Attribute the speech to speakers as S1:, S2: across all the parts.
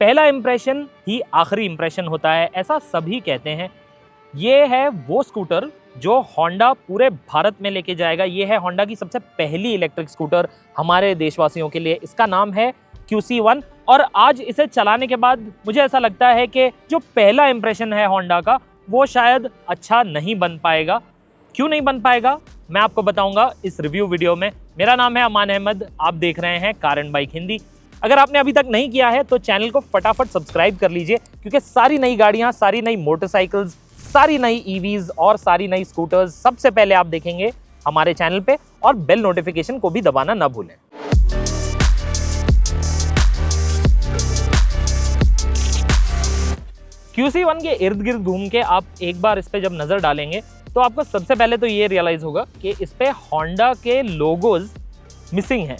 S1: पहला इंप्रेशन ही आखिरी इंप्रेशन होता है, ऐसा सभी कहते हैं। ये है वो स्कूटर जो होंडा पूरे भारत में लेके जाएगा। ये है होंडा की सबसे पहली इलेक्ट्रिक स्कूटर हमारे देशवासियों के लिए। इसका नाम है QC1 और आज इसे चलाने के बाद मुझे ऐसा लगता है कि जो पहला इंप्रेशन है होंडा का वो शायद अच्छा नहीं बन पाएगा। क्यों नहीं बन पाएगा मैं आपको बताऊंगा इस रिव्यू वीडियो में। मेरा नाम है अमान अहमद, आप देख रहे हैं कार एंड बाइक हिंदी। अगर आपने अभी तक नहीं किया है तो चैनल को फटाफट सब्सक्राइब कर लीजिए, क्योंकि सारी नई गाड़ियां, सारी नई मोटरसाइकिल्स, सारी नई EVs और सारी नई स्कूटर्स सबसे पहले आप देखेंगे हमारे चैनल पे। और बेल नोटिफिकेशन को भी दबाना ना भूलें। QC1 के इर्द गिर्द घूम के आप एक बार इस पे जब नजर डालेंगे तो आपको सबसे पहले तो ये रियलाइज होगा कि इस पे होंडा के लोगोज मिसिंग हैं।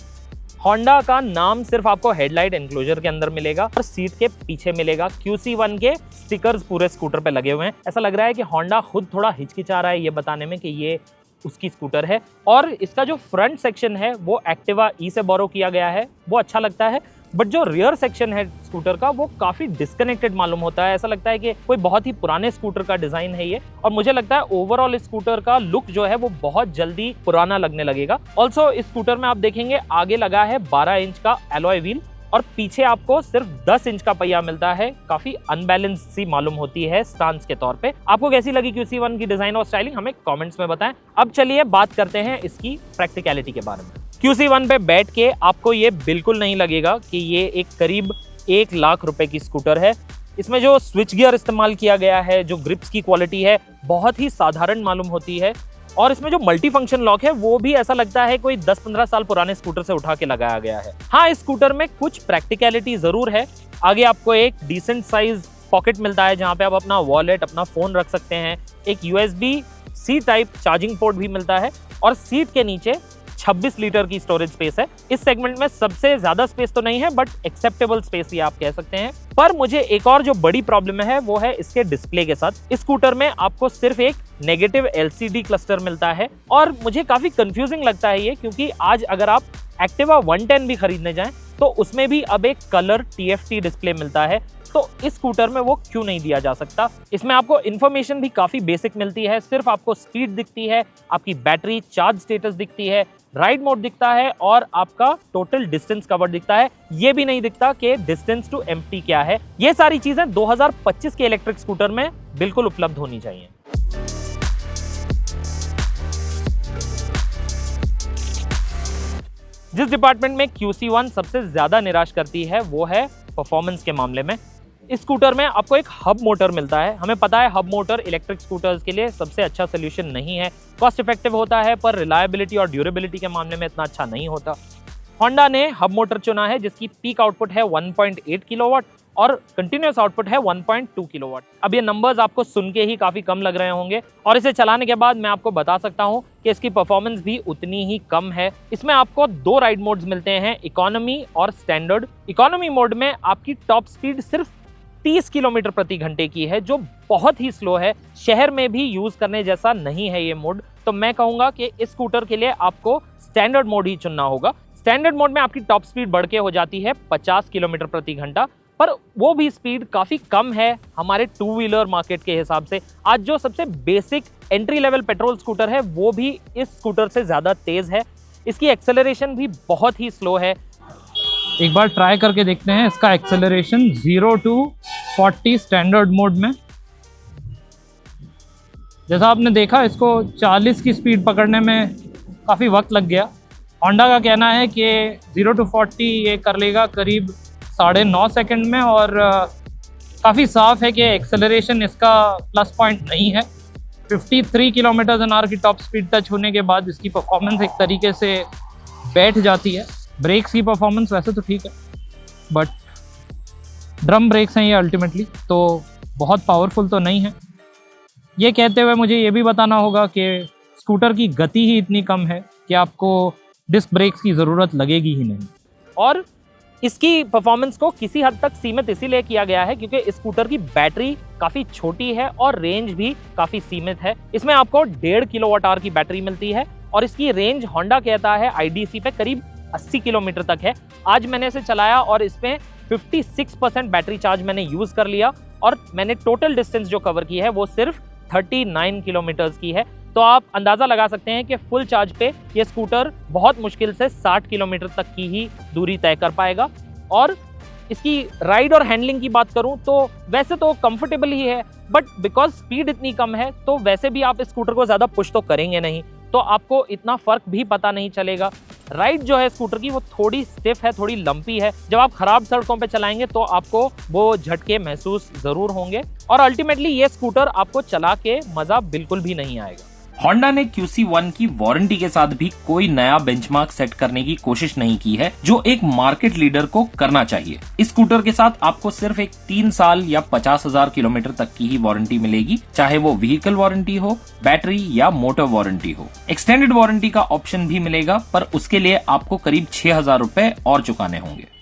S1: होंडा का नाम सिर्फ आपको हेडलाइट एनक्लोजर के अंदर मिलेगा और सीट के पीछे मिलेगा। QC1 के स्टिकर्स पूरे स्कूटर पे लगे हुए हैं। ऐसा लग रहा है कि होंडा खुद थोड़ा हिचकिचा रहा है ये बताने में कि ये उसकी स्कूटर है। और इसका जो फ्रंट सेक्शन है वो एक्टिवा E से बोरो किया गया है, वो अच्छा लगता है। बट जो रियर सेक्शन है स्कूटर का वो काफी डिस्कनेक्टेड मालूम होता है। ऐसा लगता है कि कोई बहुत ही पुराने स्कूटर का डिजाइन है ये, और मुझे लगता है ओवरऑल इस स्कूटर का लुक जो है वो बहुत जल्दी पुराना लगने लगेगा। ऑल्सो इस स्कूटर में आप देखेंगे आगे लगा है 12 इंच का एलॉय व्हील और पीछे आपको सिर्फ 10 इंच का पहिया मिलता है। काफी अनबैलेंस सी मालूम होती है स्टांस के तौर पे। आपको कैसी लगी QC1 की डिजाइन और स्टाइलिंग हमें कमेंट्स में बताएं। अब चलिए बात करते हैं इसकी प्रैक्टिकलिटी के बारे में। QC1 पे बैठ के आपको ये बिल्कुल नहीं लगेगा कि ये एक करीब 1 लाख रुपए की स्कूटर है। इसमें जो स्विच गियर इस्तेमाल किया गया है, जो ग्रिप्स की क्वालिटी है बहुत ही साधारण मालूम होती है। और इसमें जो मल्टी फंक्शन लॉक है वो भी ऐसा लगता है कोई 10-15 साल पुराने स्कूटर से उठा के लगाया गया है। हाँ, इस स्कूटर में कुछ प्रैक्टिकलिटी जरूर है। आगे आपको एक डिसेंट साइज पॉकेट मिलता है जहाँ पे आप अपना वॉलेट, अपना फोन रख सकते हैं। एक USB-C टाइप चार्जिंग पोर्ट भी मिलता है और सीट के नीचे 26 लीटर की स्टोरेज स्पेस है। इस सेगमेंट में सबसे ज्यादा स्पेस तो नहीं है बट एक्सेप्टेबल स्पेस ही आप कह सकते हैं। पर मुझे एक और जो बड़ी प्रॉब्लम है वो है इसके डिस्प्ले के साथ। इस स्कूटर में आपको सिर्फ एक नेगेटिव LCD क्लस्टर मिलता है और मुझे काफी कंफ्यूजिंग लगता है ये, क्योंकि आज अगर आप एक्टिवा 110 भी खरीदने जाएं तो उसमें भी अब एक कलर TFT डिस्प्ले मिलता है। तो इस स्कूटर में वो क्यों नहीं दिया जा सकता। इसमें आपको इन्फॉर्मेशन भी काफी बेसिक मिलती है। सिर्फ आपको स्पीड दिखती है, आपकी बैटरी चार्ज स्टेटस दिखती है, राइड मोड दिखता है और आपका टोटल डिस्टेंस कवर दिखता है। ये भी नहीं दिखता कि डिस्टेंस टू एम्प्टी क्या है। ये सारी चीजें 2025 के इलेक्ट्रिक स्कूटर में बिल्कुल उपलब्ध होनी चाहिए। जिस डिपार्टमेंट में QC1 सबसे ज्यादा निराश करती है वो है परफॉर्मेंस के मामले में। इस स्कूटर में आपको एक हब मोटर मिलता है। हमें पता है हब मोटर इलेक्ट्रिक स्कूटर्स के लिए सबसे अच्छा सोल्यूशन नहीं है। कॉस्ट इफेक्टिव होता है पर रिलायबिलिटी और ड्यूरेबिलिटी के मामले में इतना अच्छा नहीं होता। होंडा ने हब मोटर चुना है जिसकी पीक आउटपुट है 1.8 किलोवाट और कंटिन्यूअस आउटपुट है 1.2 किलोवाट। अब ये नंबर्स आपको सुन के ही काफी कम लग रहे होंगे और इसे चलाने के बाद मैं आपको बता सकता हूँ कि इसकी परफॉर्मेंस भी उतनी ही कम है। इसमें आपको 2 राइड मोड्स मिलते हैं, इकोनॉमी और स्टैंडर्ड। इकोनॉमी मोड में आपकी टॉप स्पीड सिर्फ 30 किलोमीटर प्रति घंटे की है, जो बहुत ही स्लो है। शहर में भी यूज करने जैसा नहीं है ये मोड। तो मैं कहूंगा कि इस स्कूटर के लिए आपको स्टैंडर्ड मोड ही चुनना होगा। स्टैंडर्ड मोड में आपकी टॉप स्पीड बढ़ के हो जाती है 50 किलोमीटर प्रति घंटा, पर वो भी स्पीड काफी कम है हमारे 2 व्हीलर मार्केट के हिसाब से। आज जो सबसे basic entry level petrol scooter है वो भी इस स्कूटर से ज्यादा तेज है। इसकी एक्सेलरेशन भी बहुत ही स्लो है।
S2: एक बार ट्राई करके देखते हैं इसका एक्सेलरेशन 0 to 40 स्टैंडर्ड मोड में। जैसा आपने देखा इसको 40 की स्पीड पकड़ने में काफ़ी वक्त लग गया। होंडा का कहना है कि 0 to 40 ये कर लेगा करीब 9.5 सेकंड में और काफ़ी साफ है कि एक्सेलरेशन इसका प्लस पॉइंट नहीं है। 53 किलोमीटर/आवर की टॉप स्पीड टच होने के बाद इसकी परफॉर्मेंस एक तरीके से बैठ जाती है। ब्रेक्स की परफॉर्मेंस वैसे तो ठीक है बट ड्रम ब्रेक्स हैं ये अल्टीमेटली, तो बहुत पावरफुल तो नहीं है। ये कहते हुए मुझे ये भी बताना होगा कि स्कूटर की गति ही इतनी कम है कि आपको डिस्क ब्रेक्स की ज़रूरत लगेगी ही नहीं।
S1: और इसकी परफॉर्मेंस को किसी हद तक सीमित इसीलिए किया गया है क्योंकि इस स्कूटर की बैटरी काफ़ी छोटी है और रेंज भी काफ़ी सीमित है। इसमें आपको 1.5 किलोवाट आवर की बैटरी मिलती है और इसकी रेंज होंडा कहता है IDC पे करीब 80 किलोमीटर तक है। आज मैंने इसे चलाया और इसमें 56% बैटरी चार्ज मैंने यूज कर लिया और मैंने टोटल डिस्टेंस जो कवर की है वो सिर्फ 39 किलोमीटर्स की है। तो आप अंदाजा लगा सकते हैं कि फुल चार्ज पे ये स्कूटर बहुत मुश्किल से 60 किलोमीटर तक की ही दूरी तय कर पाएगा। और इसकी राइड और हैंडलिंग की बात करूं तो वैसे तो कंफर्टेबल ही है, बट बिकॉज स्पीड इतनी कम है तो वैसे भी आप इस स्कूटर को ज़्यादा पुश तो करेंगे नहीं, तो आपको इतना फर्क भी पता नहीं चलेगा। राइड जो है स्कूटर की वो थोड़ी स्टिफ है, थोड़ी लंपी है। जब आप खराब सड़कों पे चलाएंगे तो आपको वो झटके महसूस ज़रूर होंगे और अल्टीमेटली ये स्कूटर आपको चला के मज़ा बिल्कुल भी नहीं आएगा।
S3: होंडा ने QC1 की वारंटी के साथ भी कोई नया बेंचमार्क सेट करने की कोशिश नहीं की है, जो एक मार्केट लीडर को करना चाहिए। इस स्कूटर के साथ आपको सिर्फ एक 3 साल या 50,000 किलोमीटर तक की ही वारंटी मिलेगी, चाहे वो व्हीकल वारंटी हो, बैटरी या मोटर वारंटी हो। एक्सटेंडेड वारंटी का ऑप्शन भी मिलेगा, पर उसके लिए आपको करीब 6,000 रुपए और चुकाने होंगे।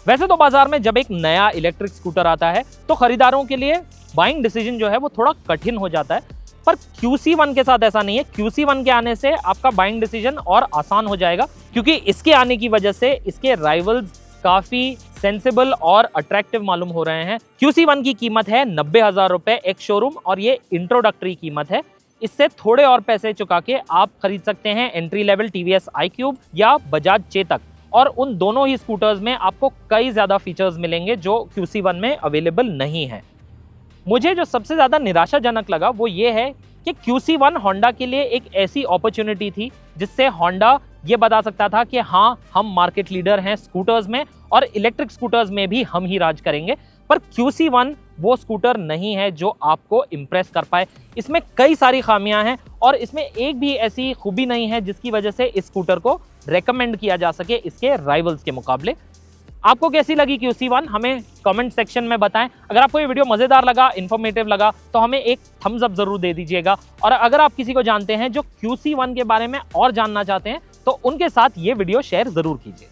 S1: वैसे तो बाजार में जब एक नया इलेक्ट्रिक स्कूटर आता है तो खरीदारों के लिए बाइंग डिसीजन जो है वो थोड़ा कठिन हो जाता है, पर QC1 के साथ ऐसा नहीं है। QC1 के आने से आपका बाइंग डिसीजन और आसान हो जाएगा, क्योंकि इसके आने की वजह से इसके राइवल्स काफी सेंसिबल और अट्रैक्टिव मालूम हो रहे हैं। QC1 की कीमत है 90,000 रुपए एक शोरूम और ये इंट्रोडक्टरी कीमत है। इससे थोड़े और पैसे चुका के आप खरीद सकते हैं एंट्री लेवल TVS iQube या बजाज चेतक, और उन दोनों ही स्कूटर्स में आपको कई ज़्यादा फीचर्स मिलेंगे जो QC1 में अवेलेबल नहीं है। मुझे जो सबसे ज़्यादा निराशाजनक लगा वो ये है कि QC1 होंडा के लिए एक ऐसी अपॉर्चुनिटी थी जिससे होंडा ये बता सकता था कि हाँ, हम मार्केट लीडर हैं स्कूटर्स में और इलेक्ट्रिक स्कूटर्स में भी हम ही राज करेंगे। पर QC1 वो स्कूटर नहीं है जो आपको इम्प्रेस कर पाए। इसमें कई सारी खामियां हैं और इसमें एक भी ऐसी खूबी नहीं है जिसकी वजह से इस स्कूटर को रेकमेंड किया जा सके इसके राइवल्स के मुकाबले। आपको कैसी लगी QC1 हमें कमेंट सेक्शन में बताएं। अगर आपको ये वीडियो मज़ेदार लगा, इन्फॉर्मेटिव लगा तो हमें एक थम्स अप ज़रूर दे दीजिएगा। और अगर आप किसी को जानते हैं जो QC1 के बारे में और जानना चाहते हैं तो उनके साथ ये वीडियो शेयर ज़रूर कीजिए।